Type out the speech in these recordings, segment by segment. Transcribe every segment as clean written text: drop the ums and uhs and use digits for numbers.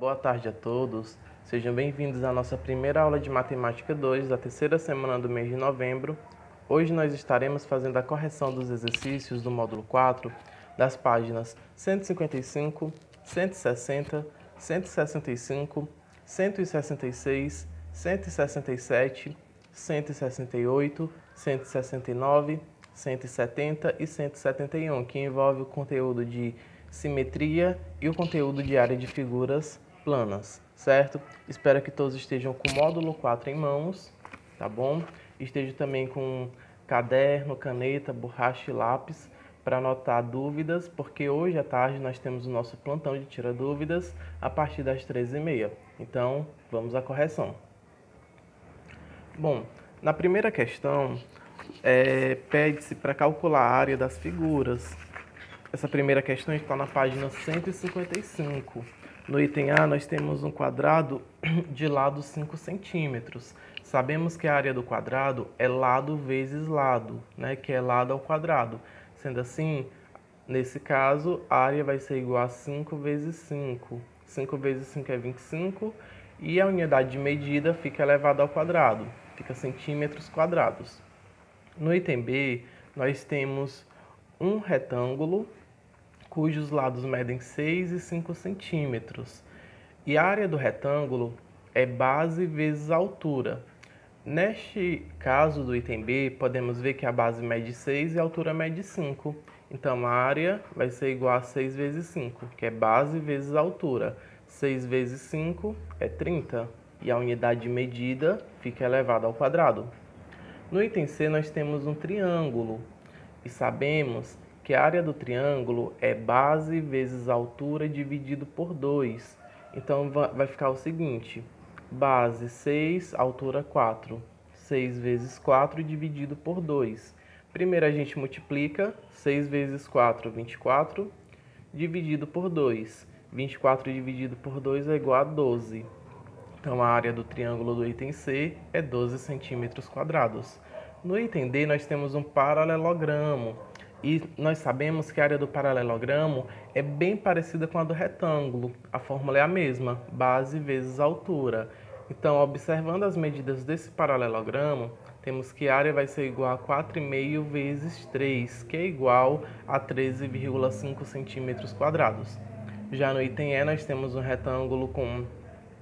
boa tarde a todos. Sejam bem-vindos à nossa primeira aula de Matemática 2 da terceira semana do mês de novembro. Hoje nós estaremos fazendo a correção dos exercícios do módulo 4 das páginas 155, 160, 165, 166, 167, 168, 169, 170 e 171, que envolve o conteúdo de simetria e o conteúdo de área de figuras planas, certo? Espero que todos estejam com o módulo 4 em mãos, tá bom? Estejam também com caderno, caneta, borracha e lápis para anotar dúvidas, porque hoje à tarde nós temos o nosso plantão de tira dúvidas a partir das 13h30. Então, vamos à correção. Bom, na primeira questão, pede-se para calcular a área das figuras. Essa primeira questão está na página 155. No item A, nós temos um quadrado de lado 5 centímetros. Sabemos que a área do quadrado é lado vezes lado, né? Que é lado ao quadrado. Sendo assim, nesse caso, a área vai ser igual a 5 vezes 5. 5 vezes 5 é 25 e a unidade de medida fica elevada ao quadrado. Fica centímetros quadrados. No item B, nós temos um retângulo cujos lados medem 6 e 5 centímetros. E a área do retângulo é base vezes altura. Neste caso do item B, podemos ver que a base mede 6 e a altura mede 5. Então, a área vai ser igual a 6 vezes 5, que é base vezes altura. 6 vezes 5 é 30, e a unidade de medida fica elevada ao quadrado. No item C, nós temos um triângulo, e sabemos que a área do triângulo é base vezes altura dividido por 2. Então, vai ficar o seguinte: base 6, altura 4. 6 vezes 4 dividido por 2. Primeiro a gente multiplica. 6 vezes 4, 24, dividido por 2. 24 dividido por 2 é igual a 12. Então, a área do triângulo do item C é 12 centímetros quadrados. No item D, nós temos um paralelogramo. E nós sabemos que a área do paralelogramo é bem parecida com a do retângulo. A fórmula é a mesma, base vezes altura. Então, observando as medidas desse paralelogramo, temos que a área vai ser igual a 4,5 vezes 3, que é igual a 13,5 centímetros quadrados. Já no item E, nós temos um retângulo com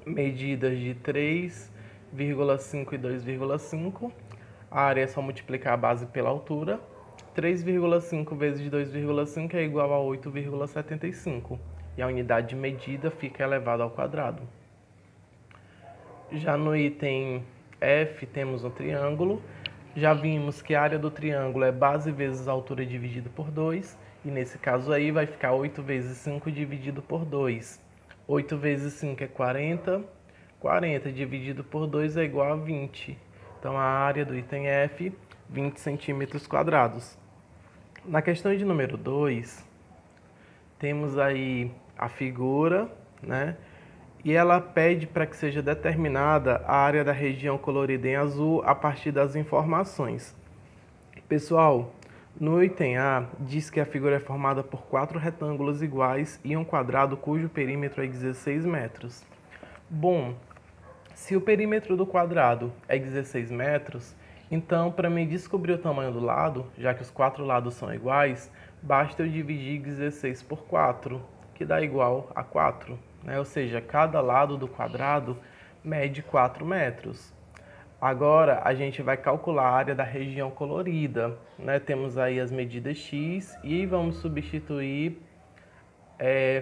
medidas de 3,5 e 2,5. A área é só multiplicar a base pela altura. 3,5 vezes 2,5 é igual a 8,75. E a unidade de medida fica elevada ao quadrado. Já no item F temos um triângulo. Já vimos que a área do triângulo é base vezes altura dividido por 2. E nesse caso aí vai ficar 8 vezes 5 dividido por 2. 8 vezes 5 é 40. 40 dividido por 2 é igual a 20. Então, a área do item F, 20 centímetros quadrados. Na questão de número 2, temos aí a figura, né? E ela pede para que seja determinada a área da região colorida em azul a partir das informações. Pessoal, no item A, diz que a figura é formada por 4 retângulos iguais e um quadrado cujo perímetro é 16 metros. Bom, se o perímetro do quadrado é 16 metros, então, para mim descobrir o tamanho do lado, já que os 4 lados são iguais, basta eu dividir 16 por 4, que dá igual a 4. Né? Ou seja, cada lado do quadrado mede 4 metros. Agora, a gente vai calcular a área da região colorida. Né? Temos aí as medidas x e vamos substituir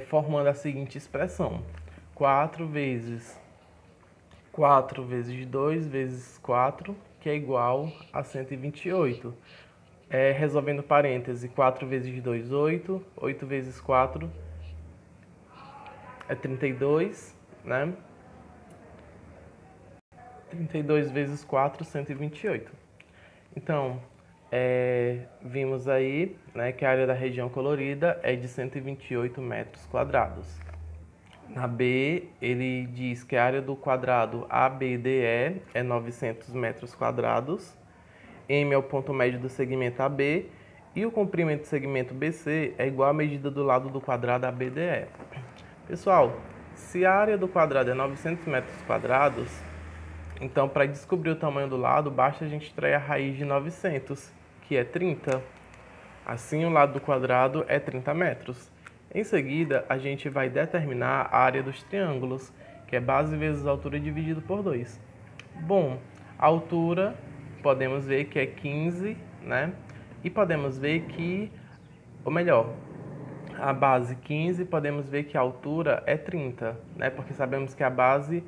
formando a seguinte expressão. 4 vezes 2 vezes 4, que é igual a 128. Resolvendo parêntese, 4 vezes 2, 8. 8 vezes 4 é 32, né? 32 vezes 4, 128. Então, vimos aí, né, que a área da região colorida é de 128 metros quadrados. Na B, ele diz que a área do quadrado ABDE é 900 metros quadrados. M é o ponto médio do segmento AB e o comprimento do segmento BC é igual à medida do lado do quadrado ABDE. Pessoal, Se a área do quadrado é 900 metros quadrados, então para descobrir o tamanho do lado, basta a gente extrair a raiz de 900, que é 30. Assim, o lado do quadrado é 30 metros. Em seguida, a gente vai determinar a área dos triângulos, que é base vezes altura dividido por 2. Bom, a altura podemos ver que é 15, né? E podemos ver que, ou melhor, a base 15, podemos ver que a altura é 30, né? Porque sabemos que a base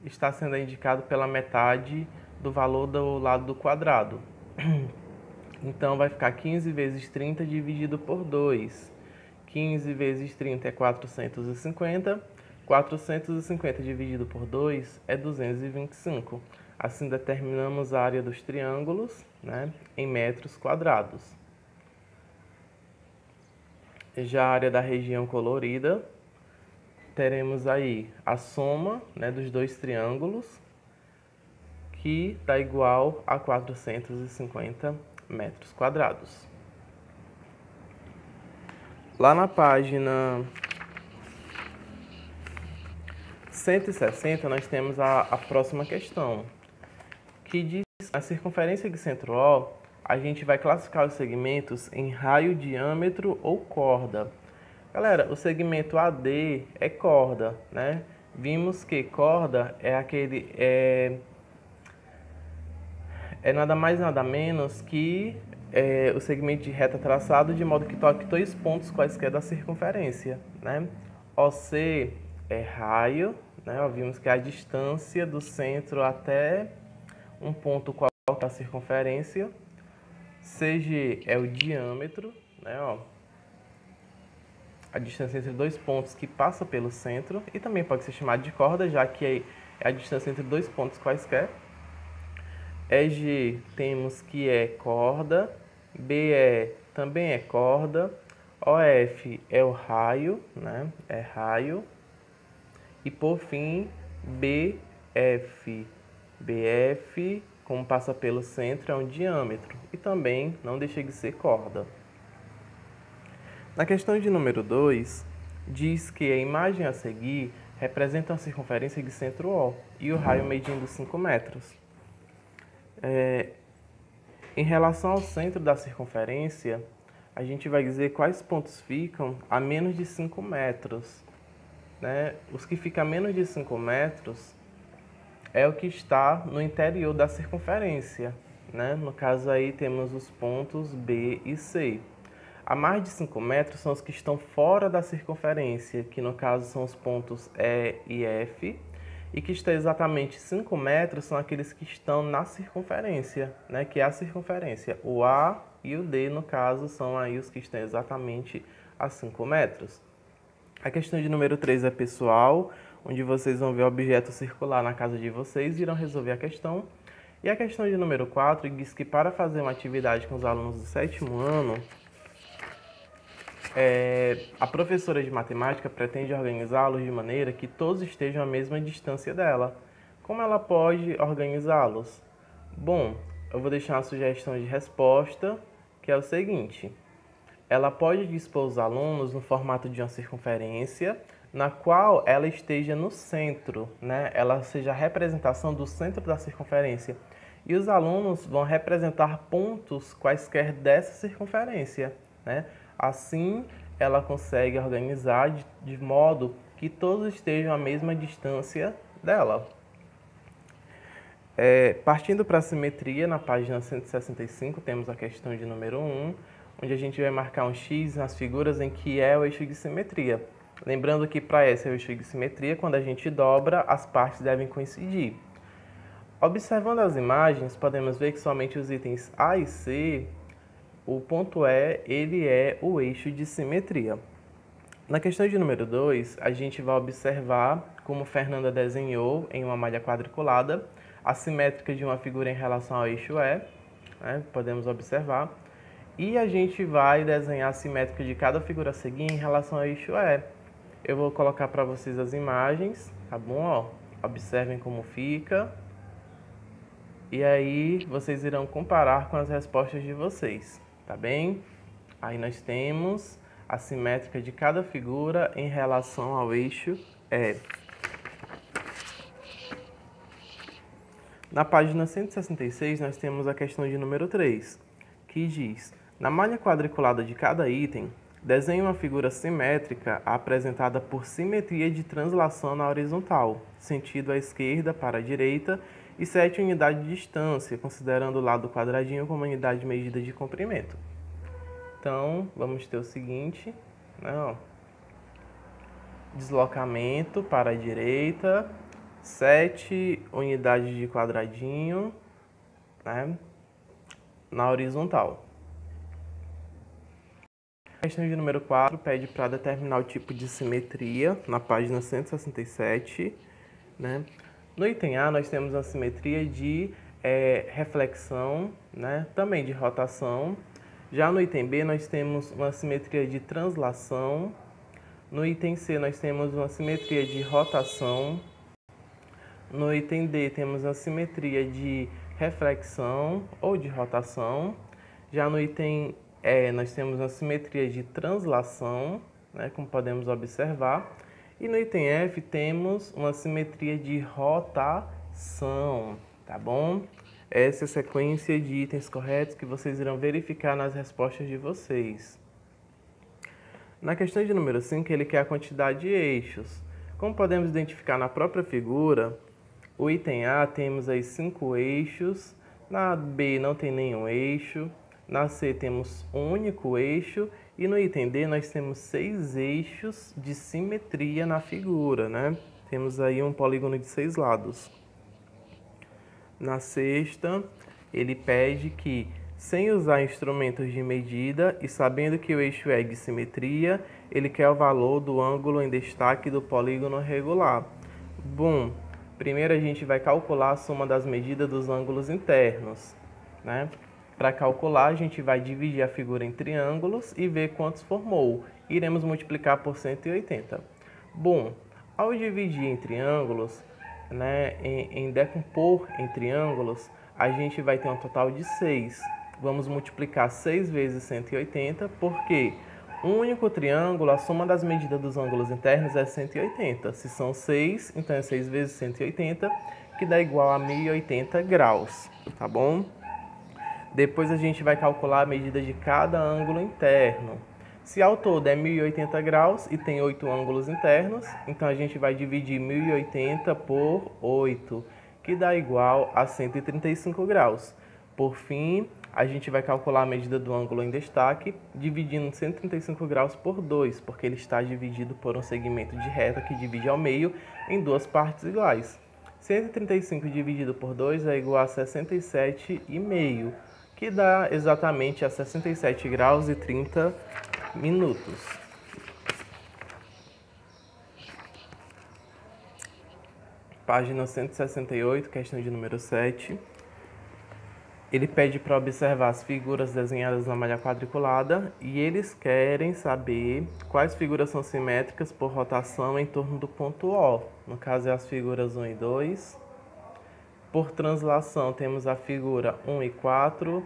está sendo indicado pela metade do valor do lado do quadrado. Então, vai ficar 15 vezes 30 dividido por 2. 15 vezes 30 é 450. 450 dividido por 2 é 225. Assim, determinamos a área dos triângulos, né, em metros quadrados. Já a área da região colorida, teremos aí a soma, né, dos dois triângulos, que dá igual a 450 metros quadrados. Lá na página 160, nós temos a próxima questão, que diz que na circunferência de centro O, a gente vai classificar os segmentos em raio, diâmetro ou corda. Galera, o segmento AD é corda, né? Vimos que corda é nada mais nada menos que o segmento de reta traçado de modo que toque dois pontos quaisquer da circunferência, né? OC é raio, né? Ó, vimos que é a distância do centro até um ponto qual é a circunferência. CG é o diâmetro, né? Ó, a distância entre dois pontos que passa pelo centro, e também pode ser chamado de corda, já que é a distância entre dois pontos quaisquer. EG temos que é corda, BE também é corda, OF é o raio, né? É raio. E por fim, BF. BF, como passa pelo centro, é um diâmetro e também não deixa de ser corda. Na questão de número 2, diz que a imagem a seguir representa uma circunferência de centro O e o raio medindo 5 metros. Em relação ao centro da circunferência, a gente vai dizer quais pontos ficam a menos de 5 metros. Né? Os que ficam a menos de 5 metros é o que está no interior da circunferência. Né? No caso aí temos os pontos B e C. A mais de 5 metros são os que estão fora da circunferência, que no caso são os pontos E e F, e que está exatamente 5 metros são aqueles que estão na circunferência, né? Que é a circunferência. O A e o D, no caso, são aí os que estão exatamente a 5 metros. A questão de número 3 é pessoal, onde vocês vão ver o objeto circular na casa de vocês e irão resolver a questão. E a questão de número 4 diz que para fazer uma atividade com os alunos do 7º ano, a professora de matemática pretende organizá-los de maneira que todos estejam à mesma distância dela. Como ela pode organizá-los? Bom, eu vou deixar uma sugestão de resposta, que é o seguinte. Ela pode dispor os alunos no formato de uma circunferência, na qual ela esteja no centro, né? Ela seja a representação do centro da circunferência. E os alunos vão representar pontos quaisquer dessa circunferência, né? Assim, ela consegue organizar de modo que todos estejam à mesma distância dela. Partindo para a simetria, na página 165, temos a questão de número 1, onde a gente vai marcar um X nas figuras em que é o eixo de simetria. Lembrando que para esse eixo de simetria, quando a gente dobra, as partes devem coincidir. Observando as imagens, podemos ver que somente os itens A e C, o ponto E, ele é o eixo de simetria. Na questão de número 2, a gente vai observar como Fernanda desenhou em uma malha quadriculada a simétrica de uma figura em relação ao eixo E, né? Podemos observar. E a gente vai desenhar a simétrica de cada figura a seguir em relação ao eixo E. Eu vou colocar para vocês as imagens, tá bom? Ó, observem como fica. E aí vocês irão comparar com as respostas de vocês, tá bem? Aí nós temos a simétrica de cada figura em relação ao eixo é... Na página 166, nós temos a questão de número 3, que diz: na malha quadriculada de cada item, desenhe uma figura simétrica apresentada por simetria de translação na horizontal, sentido à esquerda para a direita, e 7 unidades de distância, considerando o lado quadradinho como unidade de medida de comprimento. Então, vamos ter o seguinte, né, ó, deslocamento para a direita, 7 unidades de quadradinho, né, na horizontal. A questão de número 4 pede para determinar o tipo de simetria, na página 167. Né? No item A, nós temos a simetria de reflexão, né, também de rotação. Já no item B, nós temos uma simetria de translação. No item C, nós temos uma simetria de rotação. No item D, temos a simetria de reflexão ou de rotação. Já no item E, nós temos a simetria de translação, né, como podemos observar. E no item F, temos uma simetria de rotação, tá bom? Essa é a sequência de itens corretos que vocês irão verificar nas respostas de vocês. Na questão de número 5, ele quer a quantidade de eixos. Como podemos identificar na própria figura, o item A temos aí 5 eixos, na B não tem nenhum eixo, na C temos um único eixo e no item D nós temos 6 eixos de simetria na figura, né? Temos aí um polígono de 6 lados. Na sexta, ele pede que, sem usar instrumentos de medida e sabendo que o eixo é de simetria, ele quer o valor do ângulo em destaque do polígono regular. Bom, primeiro a gente vai calcular a soma das medidas dos ângulos internos, né? Para calcular, a gente vai dividir a figura em triângulos e ver quantos formou. Iremos multiplicar por 180. Bom, ao dividir em triângulos, né, em decompor em triângulos, a gente vai ter um total de 6. Vamos multiplicar 6 vezes 180, porque um único triângulo, a soma das medidas dos ângulos internos é 180. Se são 6, então é 6 vezes 180, que dá igual a 1080 graus, tá bom? Depois a gente vai calcular a medida de cada ângulo interno. Se ao todo é 1080 graus e tem 8 ângulos internos, então a gente vai dividir 1080 por 8, que dá igual a 135 graus. Por fim, a gente vai calcular a medida do ângulo em destaque, dividindo 135 graus por 2, porque ele está dividido por um segmento de reta que divide ao meio em duas partes iguais. 135 dividido por 2 é igual a 67,5, que dá exatamente a 67 graus e 30 minutos. Página 168, questão de número 7. Ele pede para observar as figuras desenhadas na malha quadriculada e eles querem saber quais figuras são simétricas por rotação em torno do ponto O. No caso, é as figuras 1 e 2. Por translação, temos a figura 1 e 4,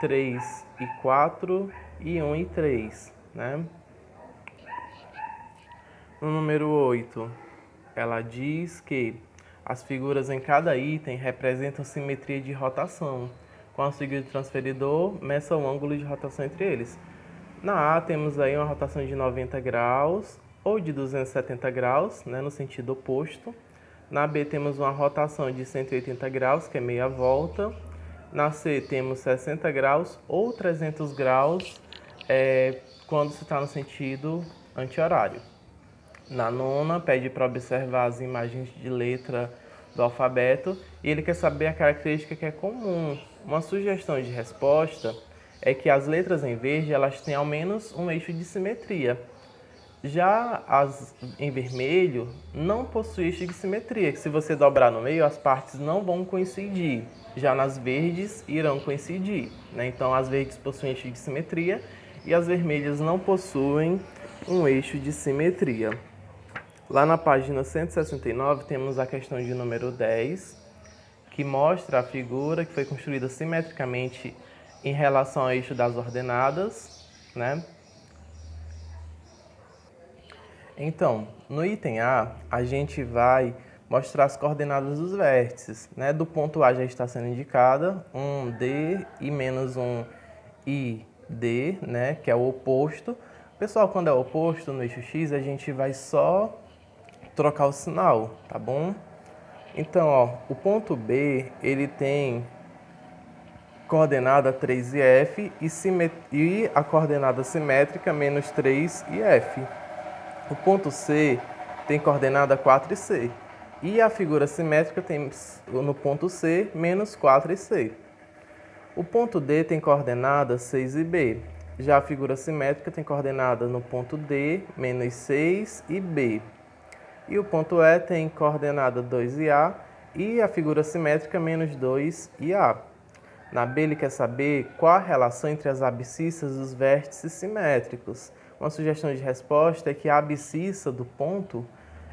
3 e 4 e 1 e 3, né? No número 8, ela diz que as figuras em cada item representam simetria de rotação. Com auxílio de transferidor, meça o ângulo de rotação entre eles. Na A, temos aí uma rotação de 90 graus ou de 270 graus, né, no sentido oposto. Na B, temos uma rotação de 180 graus, que é meia volta. Na C, temos 60 graus ou 300 graus, quando se está no sentido anti-horário. Na nona, pede para observar as imagens de letra do alfabeto e ele quer saber a característica que é comum. Uma sugestão de resposta é que as letras em verde elas têm ao menos um eixo de simetria. Já as em vermelho não possuem eixo de simetria, que se você dobrar no meio, as partes não vão coincidir. Já nas verdes, irão coincidir, né? Então, as verdes possuem eixo de simetria e as vermelhas não possuem um eixo de simetria. Lá na página 169, temos a questão de número 10, que mostra a figura que foi construída simetricamente em relação ao eixo das ordenadas, né? Então, no item A, a gente vai mostrar as coordenadas dos vértices, né? Do ponto A já está sendo indicada um D e menos um ID, né? Que é o oposto. Pessoal, quando é o oposto no eixo X, a gente vai só trocar o sinal, tá bom? Então, ó, o ponto B, ele tem coordenada 3 e F e a coordenada simétrica menos 3 e F. O ponto C tem coordenada 4 e C. E a figura simétrica tem no ponto C menos 4 e C. O ponto D tem coordenada 6 e B. Já a figura simétrica tem coordenada no ponto D menos 6 e B. E o ponto E tem coordenada 2 e A. E a figura simétrica menos 2 e A. Na B, ele quer saber qual a relação entre as abscissas dos vértices simétricos. Uma sugestão de resposta é que a abscissa do ponto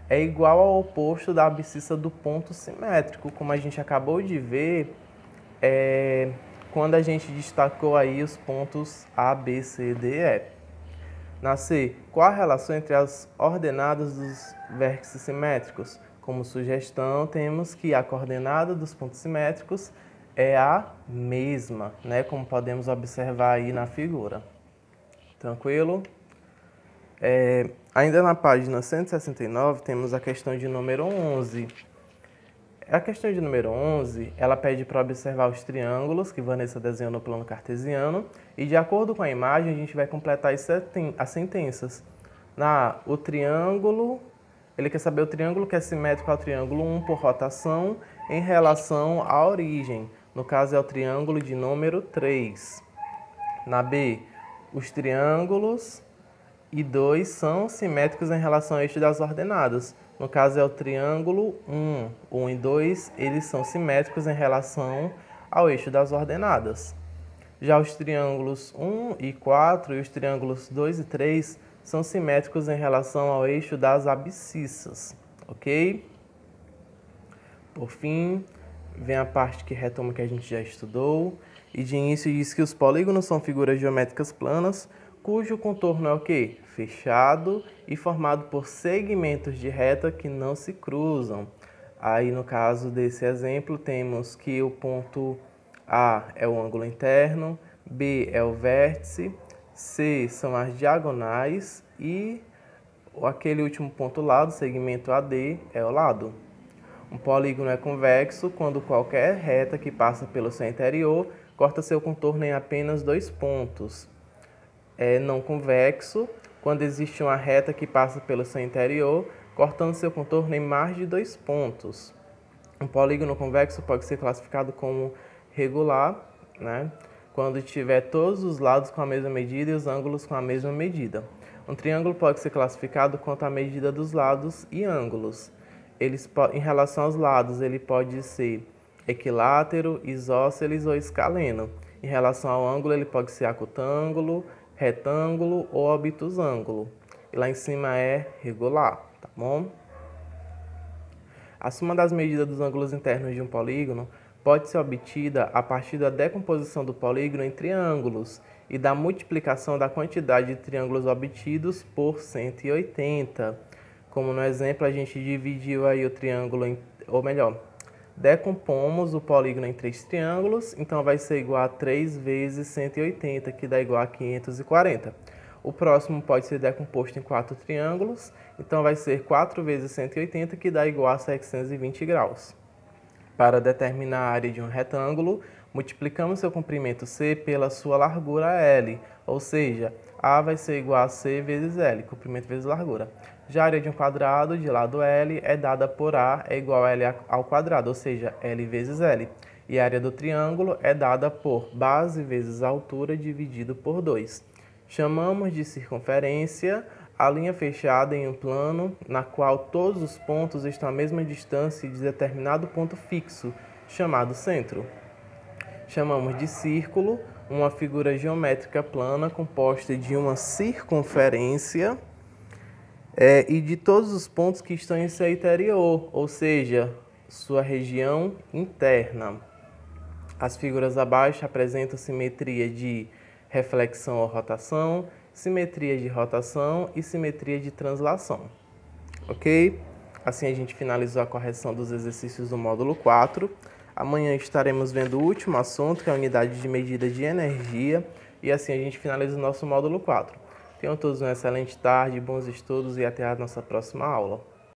é igual ao oposto da abscissa do ponto simétrico, como a gente acabou de ver quando a gente destacou aí os pontos A, B, C, D e E. Na C, qual a relação entre as ordenadas dos vértices simétricos? Como sugestão, temos que a coordenada dos pontos simétricos é a mesma, né? Como podemos observar aí na figura. Tranquilo? Ainda na página 169, temos a questão de número 11. A questão de número 11, ela pede para observar os triângulos que Vanessa desenhou no plano cartesiano e, de acordo com a imagem, a gente vai completar as sentenças. O triângulo, ele quer saber o triângulo que é simétrico ao triângulo 1 por rotação em relação à origem. No caso, é o triângulo de número 3. Na B, os triângulos I2 são simétricos em relação ao eixo das ordenadas. No caso, é o triângulo 1. 1 e 2, eles são simétricos em relação ao eixo das ordenadas. Já os triângulos 1 e 4 e os triângulos 2 e 3 são simétricos em relação ao eixo das abscissas, ok? Por fim, vem a parte que retoma que a gente já estudou. E de início diz que os polígonos são figuras geométricas planas, cujo contorno é o quê? Fechado e formado por segmentos de reta que não se cruzam. Aí, no caso desse exemplo, temos que o ponto A é o ângulo interno, B é o vértice, C são as diagonais e aquele último ponto lá, do segmento AD, é o lado. Um polígono é convexo quando qualquer reta que passa pelo seu interior corta seu contorno em apenas 2 pontos. É não convexo quando existe uma reta que passa pelo seu interior, cortando seu contorno em mais de 2 pontos. Um polígono convexo pode ser classificado como regular, né? Quando tiver todos os lados com a mesma medida e os ângulos com a mesma medida. Um triângulo pode ser classificado quanto à medida dos lados e ângulos. Em relação aos lados, ele pode ser equilátero, isósceles ou escaleno. Em relação ao ângulo, ele pode ser acutângulo, retângulo ou obtusângulo. E lá em cima é regular, tá bom? A soma das medidas dos ângulos internos de um polígono pode ser obtida a partir da decomposição do polígono em triângulos e da multiplicação da quantidade de triângulos obtidos por 180. Como no exemplo, a gente dividiu aí o triângulo, decompomos o polígono em 3 triângulos, então vai ser igual a 3 vezes 180, que dá igual a 540. O próximo pode ser decomposto em 4 triângulos, então vai ser 4 vezes 180, que dá igual a 720 graus. Para determinar a área de um retângulo, multiplicamos seu comprimento C pela sua largura L, ou seja, A vai ser igual a C vezes L, comprimento vezes largura. Já a área de um quadrado de lado L é dada por A é igual a L ao quadrado, ou seja, L vezes L. E a área do triângulo é dada por base vezes altura dividido por 2. Chamamos de circunferência a linha fechada em um plano na qual todos os pontos estão à mesma distância de determinado ponto fixo, chamado centro. Chamamos de círculo uma figura geométrica plana composta de uma circunferência e de todos os pontos que estão em seu interior, ou seja, sua região interna. As figuras abaixo apresentam simetria de reflexão ou rotação, simetria de rotação e simetria de translação. Ok? Assim a gente finalizou a correção dos exercícios do módulo 4. Amanhã estaremos vendo o último assunto, que é a unidade de medida de energia, e assim a gente finaliza o nosso módulo 4. Tenham todos uma excelente tarde, bons estudos e até a nossa próxima aula.